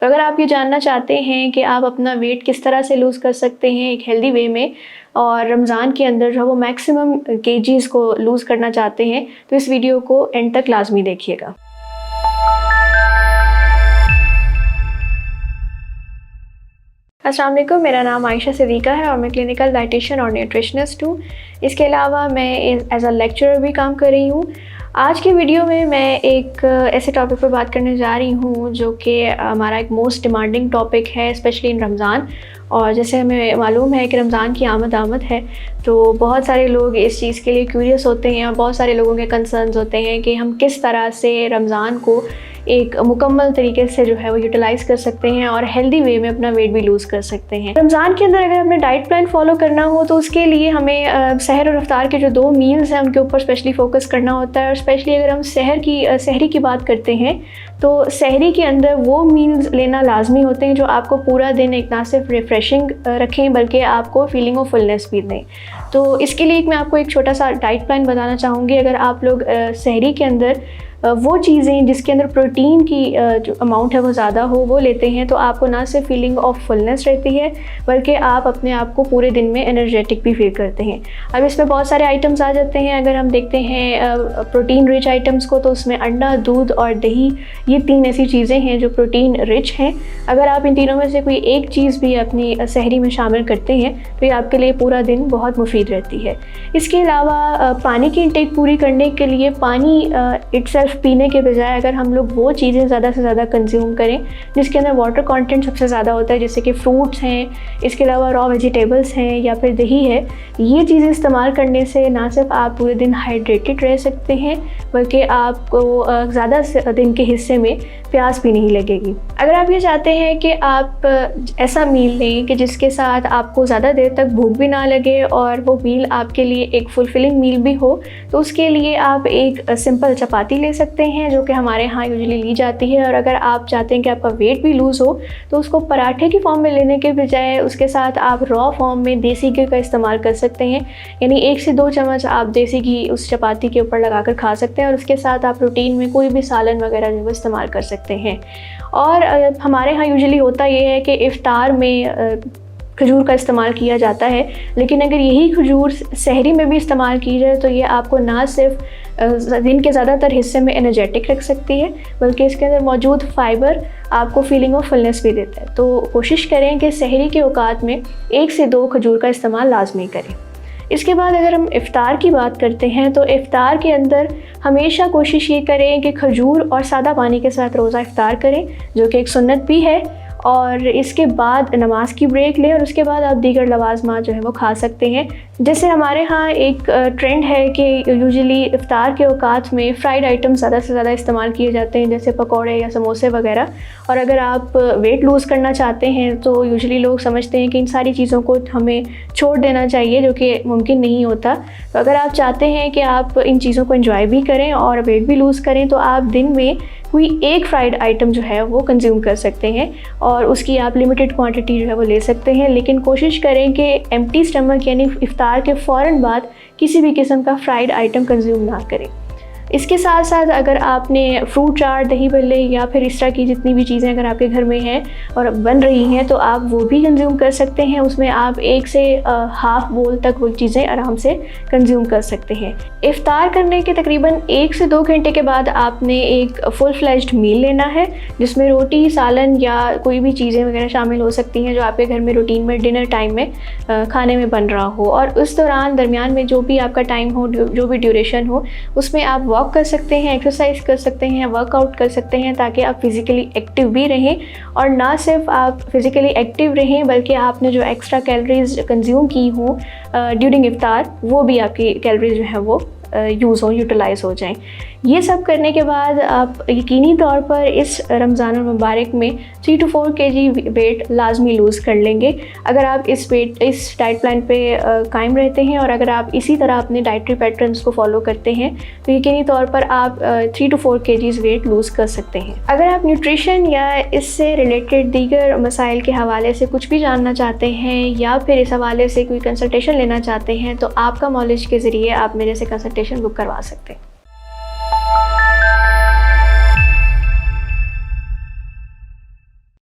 तो अगर आप ये जानना चाहते हैं कि आप अपना वेट किस तरह से लूज़ कर सकते हैं एक हेल्दी वे में और रमज़ान के अंदर जो है वो मैक्सिमम केजीज़ को लूज़ करना चाहते हैं, तो इस वीडियो को एंड तक लाजमी देखिएगा। अस्सलाम वालेकुम, मेरा नाम आयशा सिद्दीक़ा है और मैं क्लिनिकल डाइटिशियन और न्यूट्रिशनिस्ट हूँ। इसके अलावा मैं एज अ लेक्चरर भी काम कर रही हूँ। आज की वीडियो में मैं एक ऐसे टॉपिक पर बात करने जा रही हूँ जो कि हमारा एक मोस्ट डिमांडिंग टॉपिक है, स्पेशली इन रमज़ान। और जैसे हमें मालूम है कि रमज़ान की आमद है, तो बहुत सारे लोग इस चीज़ के लिए क्यूरियस होते हैं और बहुत सारे लोगों के कंसर्न्स होते हैं कि हम किस तरह से रमज़ान को एक मुकम्मल तरीके से जो है वो यूटिलाइज़ कर सकते हैं और हेल्दी वे में अपना वेट भी लूज़ कर सकते हैं। रमज़ान के अंदर अगर हमें डाइट प्लान फॉलो करना हो तो उसके लिए हमें सहर और इफ्तार के जो 2 मील्स हैं उनके ऊपर स्पेशली फ़ोकस करना होता है। और स्पेशली अगर हम सहरी की बात करते हैं तो सहरी के अंदर वो मील्स लेना लाजमी होते हैं जो आपको पूरा दिन एक ना सिर्फ रिफ़्रेशिंग रखें बल्कि आपको फीलिंग ऑफ फुलनेस भी दें। तो इसके लिए मैं आपको एक छोटा सा डाइट प्लान बताना चाहूँगी। अगर आप लोग सहरी के अंदर वो चीज़ें जिसके अंदर प्रोटीन की जो अमाउंट है वो ज़्यादा हो वो लेते हैं, तो आपको ना सिर्फ फीलिंग ऑफ फुलनेस रहती है बल्कि आप अपने आप को पूरे दिन में एनर्जेटिक भी फील करते हैं। अब इसमें बहुत सारे आइटम्स आ जाते हैं। अगर हम देखते हैं प्रोटीन रिच आइटम्स को, तो उसमें अंडा, दूध और दही, ये 3 ऐसी चीज़ें हैं जो प्रोटीन रिच हैं। अगर आप इन तीनों में से कोई एक चीज़ भी अपनी सहरी में शामिल करते हैं तो ये आपके लिए पूरा दिन बहुत मुफीद रहती है। इसके अलावा पानी की इंटेक पूरी करने के लिए पानी इटसेल्फ पीने के बजाय अगर हम लोग वो चीज़ें ज़्यादा से ज़्यादा कंज्यूम करें जिसके अंदर वाटर कंटेंट सबसे ज़्यादा होता है, जैसे कि फ्रूट्स हैं, इसके अलावा रॉ वेजिटेबल्स हैं या फिर दही है, ये चीज़ें इस्तेमाल करने से ना सिर्फ आप पूरे दिन हाइड्रेटेड रह सकते हैं बल्कि आपको ज़्यादा दिन के हिस्से में प्यास भी नहीं लगेगी। अगर आप ये चाहते हैं कि आप ऐसा मील लें कि जिसके साथ आपको ज़्यादा देर तक भूख भी ना लगे और वो मील आपके लिए एक फुलफिलिंग मील भी हो, तो उसके लिए आप एक सिंपल चपाती ले सकते हैं जो कि हमारे यहाँ यूजुअली ली जाती है। और अगर आप चाहते हैं कि आपका वेट भी लूज़ हो तो उसको पराठे की फॉर्म में लेने के बजाय उसके साथ आप रॉ फॉर्म में देसी घी का इस्तेमाल कर सकते हैं। यानी 1 से 2 चम्मच आप देसी घी उस चपाती के ऊपर लगाकर खा सकते हैं और उसके साथ आप प्रोटीन में कोई भी सालन वगैरह जो है इस्तेमाल कर सकते हैं। और हमारे यहाँ यूजुअली होता ये है कि इफ़्तार में खजूर का इस्तेमाल किया जाता है, लेकिन अगर यही खजूर सहरी में भी इस्तेमाल की जाए तो ये आपको ना सिर्फ दिन के ज़्यादातर हिस्से में एनर्जेटिक रख सकती है बल्कि इसके अंदर मौजूद फ़ाइबर आपको फीलिंग ऑफ फुलनेस भी देता है। तो कोशिश करें कि सहरी के औकात में 1 से 2 खजूर का इस्तेमाल लाजमी करें। इसके बाद अगर हम इफ़्तार की बात करते हैं तो इफ़्तार के अंदर हमेशा कोशिश ये करें कि खजूर और सादा पानी के साथ रोज़ा इफ़्तार करें, जो कि एक सुन्नत भी है। और इसके बाद नमाज की ब्रेक लें और उसके बाद आप दीगर लवाज़मात जो है वो खा सकते हैं। जैसे हमारे यहाँ एक ट्रेंड है कि यूजुअली इफ़्तार के औकात में फ़्राइड आइटम ज़्यादा से ज़्यादा इस्तेमाल किए जाते हैं, जैसे पकौड़े या समोसे वगैरह। और अगर आप वेट लूज़ करना चाहते हैं तो यूजुअली लोग समझते हैं कि इन सारी चीज़ों को हमें छोड़ देना चाहिए, जो कि मुमकिन नहीं होता। तो अगर आप चाहते हैं कि आप इन चीज़ों को एंजॉय भी करें और वेट भी लूज़ करें तो आप दिन में कोई एक फ्राइड आइटम जो है वो कंज्यूम कर सकते हैं और उसकी आप लिमिटेड क्वांटिटी जो है वो ले सकते हैं। लेकिन कोशिश करें कि एम्प्टी स्टमक यानी इफ़्तार के फ़ौरन बाद किसी भी किस्म का फ्राइड आइटम कंज्यूम ना करें। इसके साथ साथ अगर आपने फ्रूट चाट, दही भल्ले या फिर इस तरह की जितनी भी चीज़ें अगर आपके घर में हैं और बन रही हैं तो आप वो भी कंज्यूम कर सकते हैं। उसमें आप 1 से हाफ़ बोल तक वो चीज़ें आराम से कंज्यूम कर सकते हैं। इफ़्तार करने के तकरीबन 1 से 2 घंटे के बाद आपने एक फुल फ्लेज्ड मील लेना है जिसमें रोटी, सालन या कोई भी चीज़ें वगैरह शामिल हो सकती हैं जो आपके घर में रूटीन में डिनर टाइम में खाने में बन रहा हो। और उस दौरान दरमियान में जो भी आपका टाइम हो, जो भी ड्यूरेशन हो, उसमें आप वॉक कर सकते हैं, एक्सरसाइज कर सकते हैं, वर्कआउट कर सकते हैं ताकि आप फिज़िकली एक्टिव भी रहें। और ना सिर्फ आप फिज़िकली एक्टिव रहें बल्कि आपने जो एक्स्ट्रा कैलोरीज कंज्यूम की हों ड्यूरिंग इफ़्तार, वो भी आपकी कैलोरीज जो है वो यूज़ हो, यूटिलाइज़ हो जाएं। ये सब करने के बाद आप यकीनी तौर पर इस रमज़ान मुबारक में 3 to 4 kg वेट लाजमी लूज़ कर लेंगे अगर आप इस डाइट प्लान पे कायम रहते हैं। और अगर आप इसी तरह अपने डाइटरी पैटर्न्स को फॉलो करते हैं तो यकीनी तौर पर आप 3 to 4 kg वेट लूज़ कर सकते हैं। अगर आप न्यूट्रिशन या इससे रिलेटेड दीगर मसाइल के हवाले से कुछ भी जानना चाहते हैं या फिर इस हवाले से कोई कंसल्टेशन लेना चाहते हैं तो आपका नॉलेज के ज़रिए आप मेरे से कंसल्टेशन बुक करवा सकते हैं।